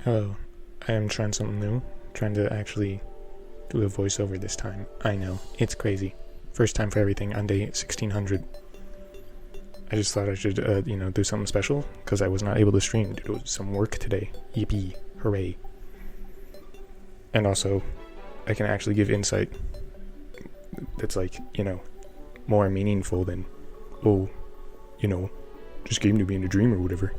Hello, I am trying something new, trying to actually do a voiceover this time. I know, it's crazy. First time for everything on day 1600. I just thought I should, do something special, because I was not able to stream due to some work today. Yippee, hooray. And also, I can actually give insight that's more meaningful than, just came to be in a dream or whatever.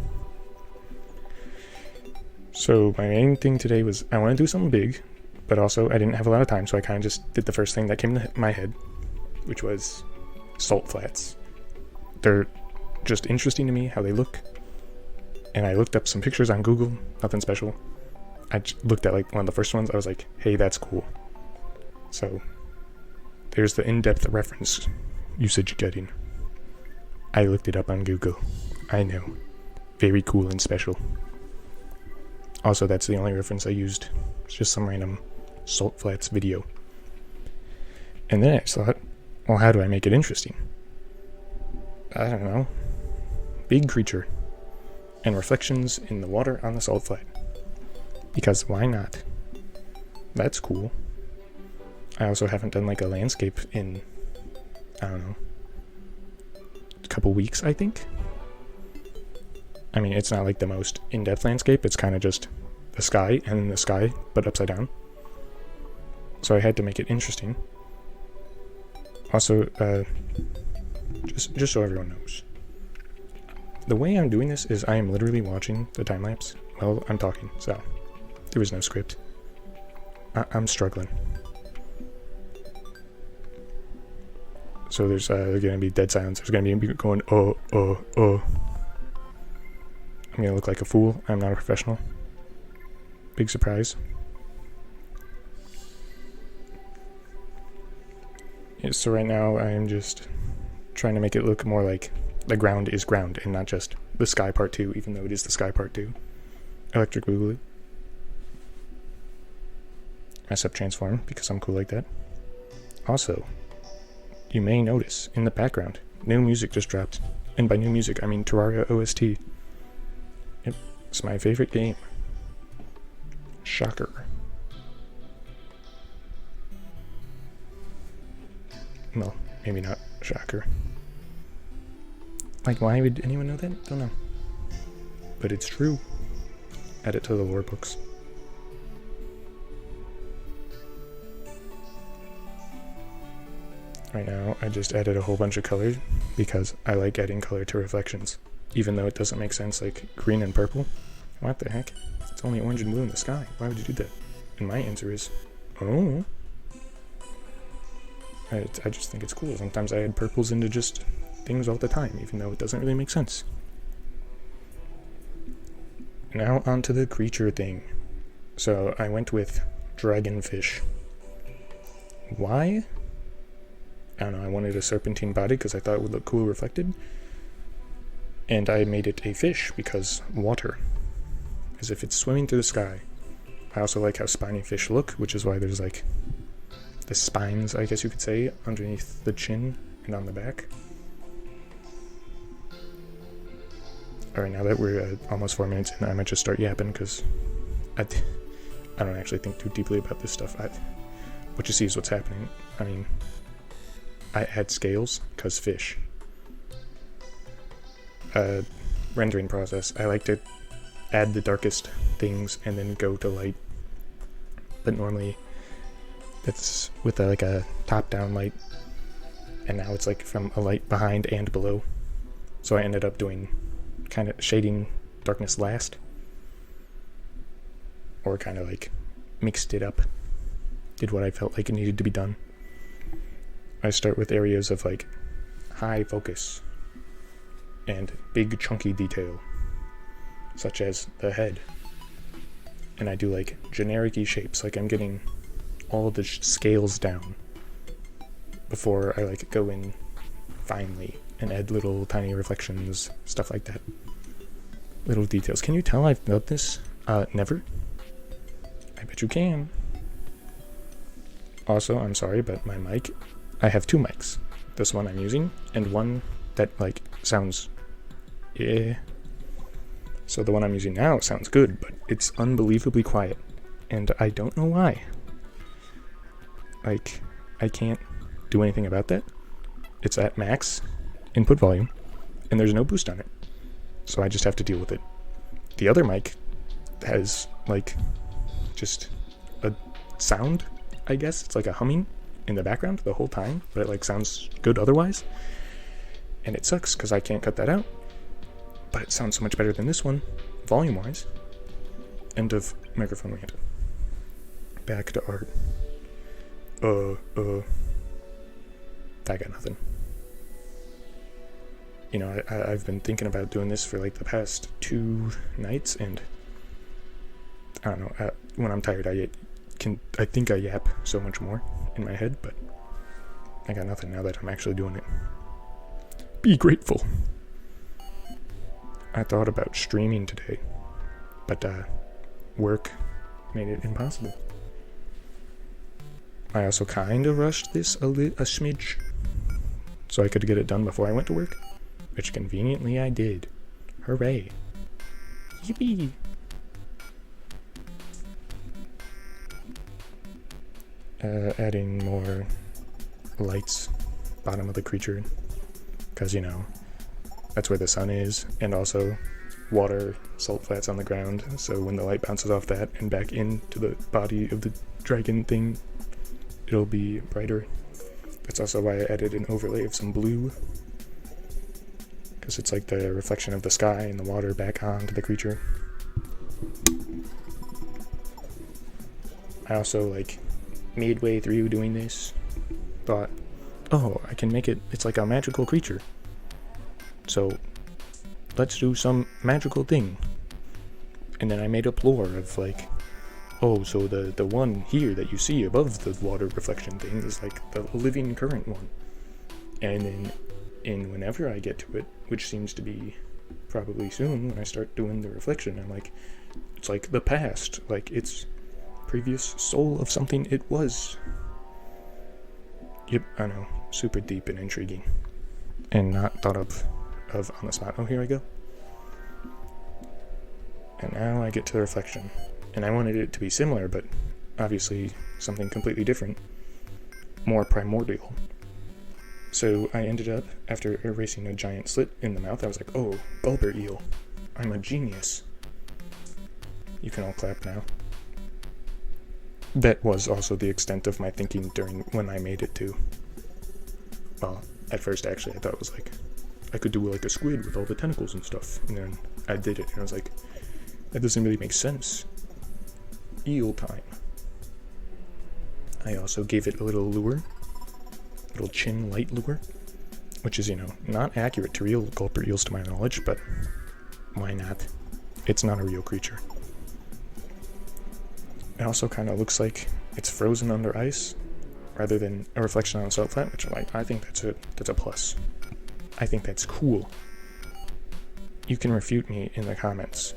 So my main thing today was I want to do something big, but also I didn't have a lot of time, so I kind of just did the first thing that came to my head, which was salt flats. They're just interesting to me how they look, and I looked up some pictures on Google, nothing special. I looked at one of the first ones, I was like, hey, that's cool. So there's the in-depth reference usage getting. I looked it up on Google. I know. Very cool and special. Also, that's the only reference I used. It's just some random salt flats video. And then I thought, well, how do I make it interesting? I don't know. Big creature. And reflections in the water on the salt flat. Because why not? That's cool. I also haven't done a landscape in, I don't know, a couple weeks, I think. I mean, it's not the most in-depth landscape, it's kind of just the sky and the sky, but upside down. So I had to make it interesting. Also, just so everyone knows, the way I'm doing this is I am literally watching the time-lapse while I'm talking, so there was no script. I'm struggling. So there's going to be dead silence. There's going to be going, oh. I'm going to look like a fool. I'm not a professional. Big surprise. Yeah, so right now I'm just trying to make it look more like the ground is ground and not just the sky part 2, even though it is the sky part 2. Electric Boogaloo. I sub-transform because I'm cool like that. Also, you may notice in the background, new music just dropped. And by new music, I mean Terraria OST. Yep, it's my favorite game. Shocker. Well, maybe not shocker. Why would anyone know that? Don't know. But it's true. Add it to the lore books. Right now, I just added a whole bunch of color because I like adding color to reflections, even though it doesn't make sense green and purple. What the heck? It's only orange and blue in the sky. Why would you do that? And my answer is, oh. I just think it's cool. Sometimes I add purples into just things all the time, even though it doesn't really make sense. Now onto the creature thing. So I went with dragonfish. Why? I don't know, I wanted a serpentine body because I thought it would look cool reflected. And I made it a fish because water. As if it's swimming through the sky. I also like how spiny fish look, which is why there's the spines, I guess you could say, underneath the chin and on the back. Alright, now that we're almost 4 minutes in, I might just start yapping because I don't actually think too deeply about this stuff. What you see is what's happening. I mean, I add scales because fish. Rendering process. I like to add the darkest things and then go to light. But normally that's with a top-down light. And now it's from a light behind and below. So I ended up doing kind of shading darkness last. Or kind of mixed it up. Did what I felt like it needed to be done. I start with areas of high focus and big chunky detail, such as the head. And I do generic-y shapes, I'm getting all the scales down before I go in finely and add little tiny reflections, stuff like that. Little details. Can you tell I've done this? Never? I bet you can. Also, I'm sorry, but my mic, I have 2 mics. This one I'm using, and one that sounds So the one I'm using now sounds good, but it's unbelievably quiet. And I don't know why. Like, I can't do anything about that. It's at max input volume, and there's no boost on it. So I just have to deal with it. The other mic has, like, just a sound, I guess. It's like a humming in the background the whole time, but it, like, sounds good otherwise. And it sucks because I can't cut that out. But it sounds so much better than this one, volume-wise. End of microphone rant. Back to art. I got nothing. You know, I've been thinking about doing this for like the past 2 nights, and I don't know, when I'm tired I think I yap so much more in my head, but I got nothing now that I'm actually doing it. Be grateful. I thought about streaming today, but work made it impossible. I also kind of rushed this a smidge, so I could get it done before I went to work, which conveniently I did. Hooray. Yippee! Adding more lights, bottom of the creature, because, you know, that's where the sun is, and also water, salt flats on the ground, so when the light bounces off that and back into the body of the dragon thing, it'll be brighter. That's also why I added an overlay of some blue, because it's like the reflection of the sky and the water back onto the creature. I also, like, midway through doing this, thought, oh, I can make it, it's like a magical creature. So, let's do some magical thing. And then I made up lore of, like, oh, so the one here that you see above the water reflection thing is like the living current one. And then whenever I get to it, which seems to be probably soon when I start doing the reflection, I'm like, it's like the past, like it's previous soul of something it was. Yep, I know, super deep and intriguing. And not thought of on the spot. Oh, here I go. And now I get to the reflection. And I wanted it to be similar, but obviously something completely different, more primordial. So I ended up, after erasing a giant slit in the mouth, I was like, oh, gulper eel. I'm a genius. You can all clap now. That was also the extent of my thinking during when I made it too. Well, at first actually I thought it was like, I could do like a squid with all the tentacles and stuff, and then I did it and I was like, that doesn't really make sense. Eel time. I also gave it a little lure, little chin light lure, which is, you know, not accurate to real gulper eels to my knowledge, but why not? It's not a real creature. It also kind of looks like it's frozen under ice rather than a reflection on a salt flat, which I think that's a plus. I think that's cool. You can refute me in the comments,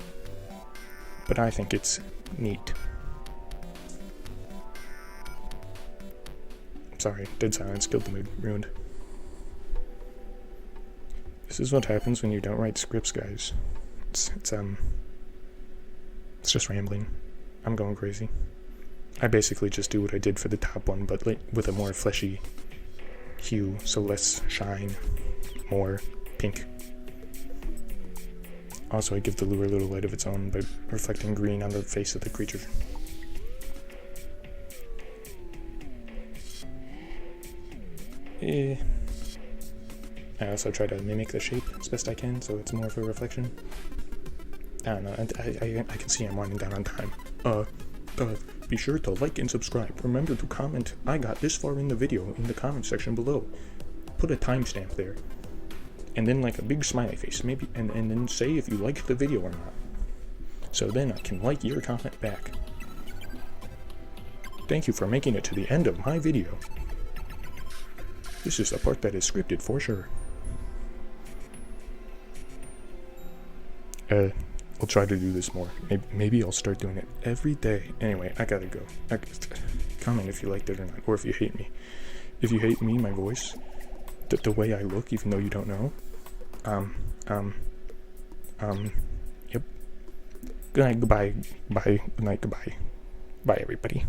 but I think it's neat. Sorry, dead silence, killed the mood, ruined. This is what happens when you don't write scripts, guys. It's just rambling. I'm going crazy. I basically just do what I did for the top one, but like with a more fleshy hue, so less shine, more pink. Also, I give the lure a little light of its own by reflecting green on the face of the creature. I also try to mimic the shape as best I can, so it's more of a reflection. I don't know, I can see I'm winding down on time. Be sure to like and subscribe. Remember to comment, I got this far in the video, in the comment section below. Put a timestamp there. And then like a big smiley face, maybe, and then say if you liked the video or not. So then I can like your comment back. Thank you for making it to the end of my video. This is the part that is scripted for sure. I'll try to do this more. Maybe I'll start doing it every day. Anyway, I gotta go. Comment if you liked it or not, or if you hate me. If you hate me, my voice, the way I look, even though you don't know. Yep. Good night, goodbye, bye, good night, goodbye. Bye, everybody.